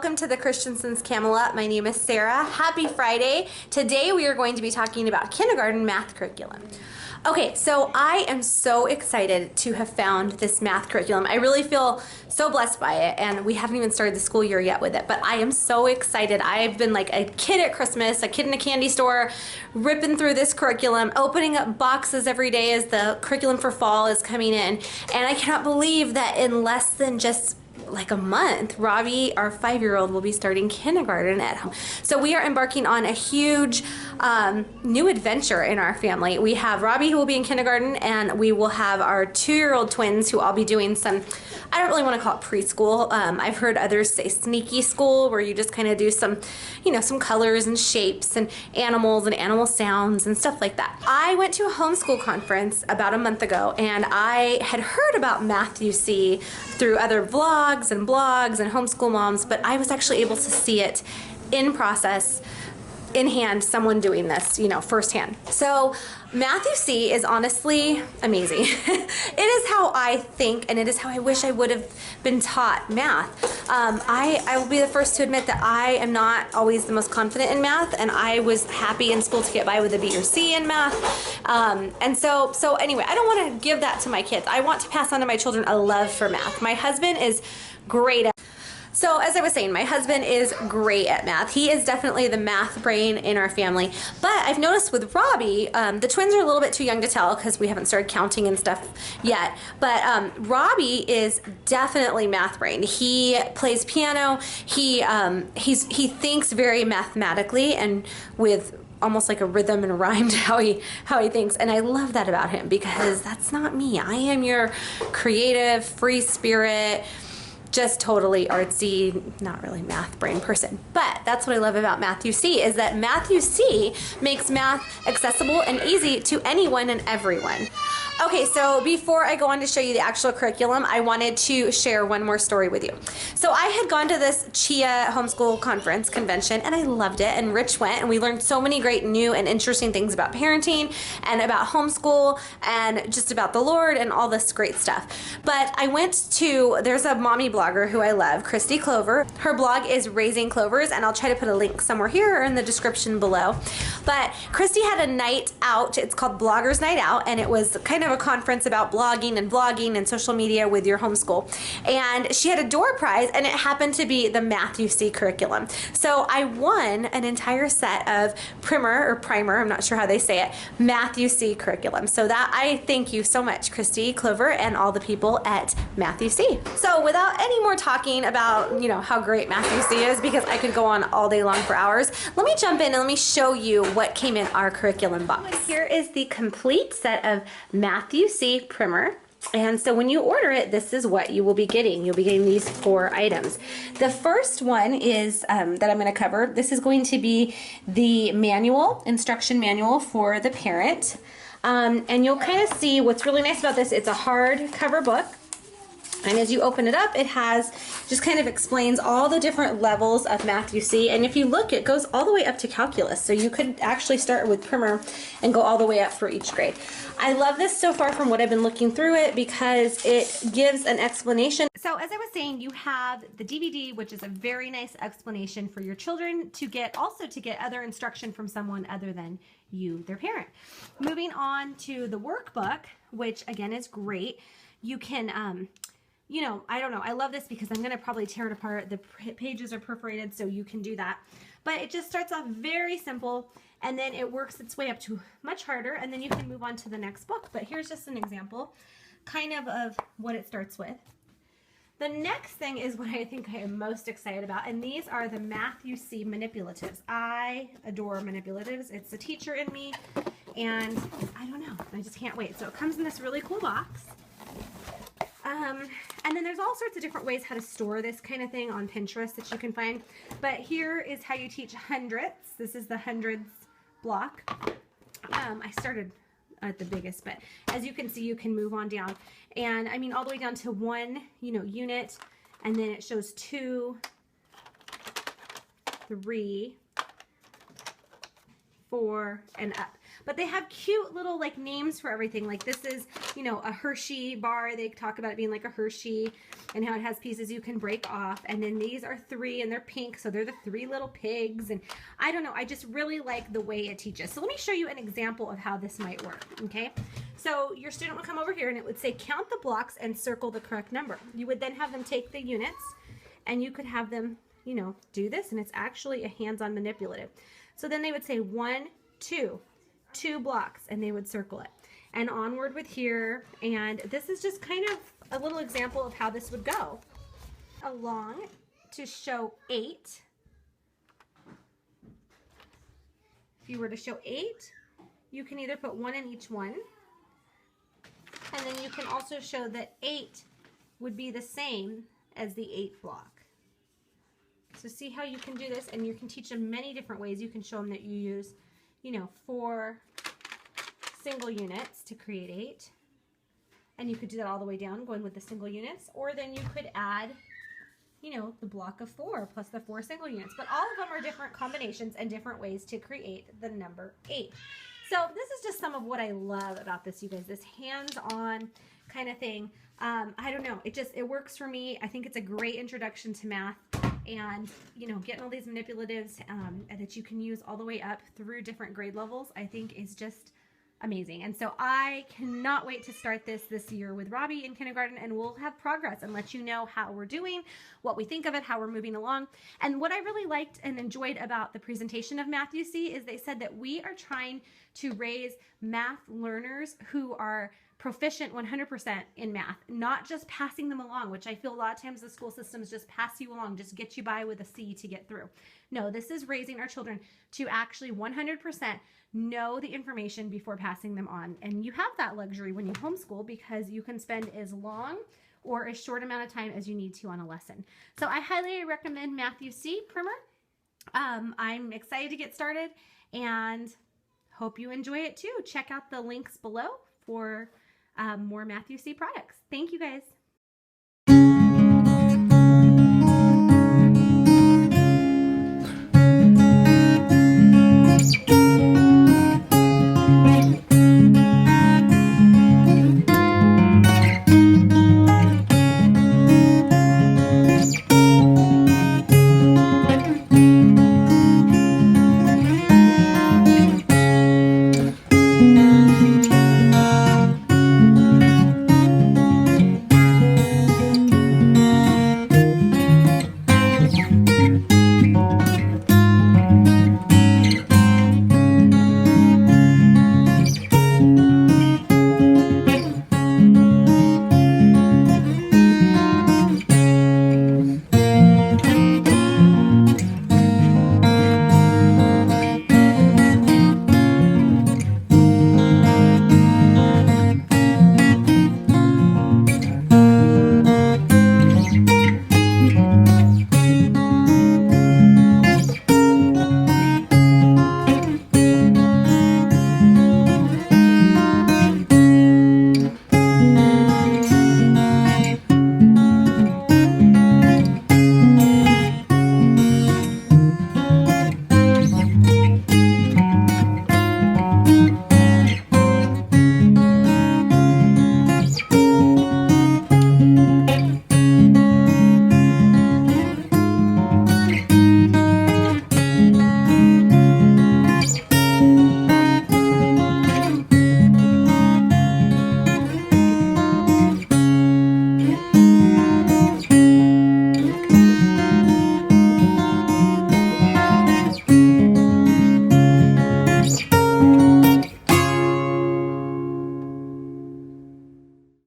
welcome to the Christensen's Camelot. My name is Sarah. Happy Friday. Today we are going to be talking about kindergarten math curriculum. Okay, so I am so excited to have found this math curriculum. I really feel so blessed by it, and we haven't even started the school year yet with it, but I am so excited. I've been like a kid at Christmas, a kid in a candy store, ripping through this curriculum, opening up boxes every day as the curriculum for fall is coming in, and I cannot believe that in less than just like a month, Robbie, our 5-year-old, will be starting kindergarten at home. So we are embarking on a huge new adventure in our family. We have Robbie who will be in kindergarten, and we will have our 2-year-old twins who I'll be doing some, I don't really want to call it preschool. I've heard others say sneaky school, where you just kind of do some, you know, some colors and shapes and animal sounds and stuff like that. I went to a homeschool conference about a month ago, and I had heard about Math UC through other vlogs and blogs and homeschool moms, but I was actually able to see it in process, in hand, someone doing this, you know, firsthand. So Math UC is honestly amazing. It is how I think, and it is how I wish I would have been taught math. I will be the first to admit that I am not always the most confident in math, and I was happy in school to get by with a B or C in math. And so anyway, I don't want to give that to my kids. I want to pass on to my children a love for math. My husband is great at So as I was saying, my husband is great at math. He is definitely the math brain in our family. But I've noticed with Robbie, the twins are a little bit too young to tell because we haven't started counting and stuff yet. But Robbie is definitely math brain. He plays piano. He thinks very mathematically and with almost like a rhythm and a rhyme to how he thinks, and I love that about him because that's not me. I am your creative, free spirit, just totally artsy, not really math brain person. But that's what I love about Math UC, is that Math UC makes math accessible and easy to anyone and everyone. Okay, so before I go on to show you the actual curriculum, I wanted to share one more story with you. So I had gone to this Chia homeschool conference convention, and I loved it, and Rich went, and we learned so many great new and interesting things about parenting and about homeschool and just about the Lord and all this great stuff. But I went to, there's a mommy blogger who I love, Christy Clover. Her blog is Raising Clovers, and I'll try to put a link somewhere here or in the description below. But Christy had a night out, it's called Bloggers Night Out, and it was kind of a conference about blogging and vlogging and social media with your homeschool. And she had a door prize, and it happened to be the Math UC curriculum. So I won an entire set of primer, I'm not sure how they say it, Math UC curriculum. So that, I thank you so much, Christy Clover, and all the people at Math UC. So without any more talking about, you know, how great Math UC is, because I could go on all day long for hours, let me jump in and let me show you what came in our curriculum box. Here is the complete set of Math UC primer. And so when you order it, this is what you will be getting. You'll be getting these 4 items. The first one is that I'm going to cover. This is going to be the manual, instruction manual for the parent. And you'll kind of see what's really nice about this. It's a hardcover book. And as you open it up, it has, just kind of explains all the different levels of Math UC. And if you look, it goes all the way up to calculus. So you could actually start with primer and go all the way up for each grade. I love this so far from what I've been looking through it because it gives an explanation. So as I was saying, you have the DVD, which is a very nice explanation for your children to get, also to get other instruction from someone other than you, their parent. Moving on to the workbook, which again is great. You can, you know, I don't know. I love this because I'm going to probably tear it apart. The pages are perforated, so you can do that. But it just starts off very simple, and then it works its way up to much harder, and then you can move on to the next book. But here's just an example kind of what it starts with. The next thing is what I think I am most excited about, and these are the Math UC manipulatives. I adore manipulatives. It's the teacher in me, and I don't know. I just can't wait. So it comes in this really cool box. And then there's all sorts of different ways how to store this kind of thing on Pinterest that you can find. But here is how you teach hundredths. This is the hundreds block. I started at the biggest, but as you can see, you can move on down. And I mean, all the way down to 1, you know, unit. And then it shows 2, 3, 4, and up. But they have cute little like names for everything. Like this is, you know, a Hershey bar. They talk about it being like a Hershey and how it has pieces you can break off. And then these are 3 and they're pink. So they're the 3 little pigs. And I don't know, I just really like the way it teaches. So let me show you an example of how this might work, okay? So your student would come over here and it would say count the blocks and circle the correct number. You would then have them take the units and you could have them, you know, do this, and it's actually a hands-on manipulative. So then they would say 1, 2, 2 blocks, and they would circle it. And onward with here, and this is just kind of a little example of how this would go. Along to show 8. If you were to show 8, you can either put 1 in each one, and then you can also show that 8 would be the same as the 8 block. So see how you can do this, and you can teach them many different ways. You can show them that you use, you know, 4 single units to create 8. And you could do that all the way down, going with the single units. Or then you could add, you know, the block of 4 plus the 4 single units. But all of them are different combinations and different ways to create the number 8. So this is just some of what I love about this, you guys, this hands-on kind of thing. I don't know, it works for me. I think it's a great introduction to math. And, you know, getting all these manipulatives that you can use all the way up through different grade levels, I think is just amazing. And so I cannot wait to start this year with Robbie in kindergarten, and we'll have progress and let you know how we're doing, what we think of it, how we're moving along. And what I really liked and enjoyed about the presentation of Math You See is they said that we are trying to raise math learners who are proficient 100% in math, not just passing them along, which I feel a lot of times the school systems just pass you along, just get you by with a C to get through. No, this is raising our children to actually 100% know the information before passing them on. And you have that luxury when you homeschool because you can spend as long or as short amount of time as you need to on a lesson. So I highly recommend Math You See Primer. I'm excited to get started and hope you enjoy it too. Check out the links below for more Math You See products. Thank you guys.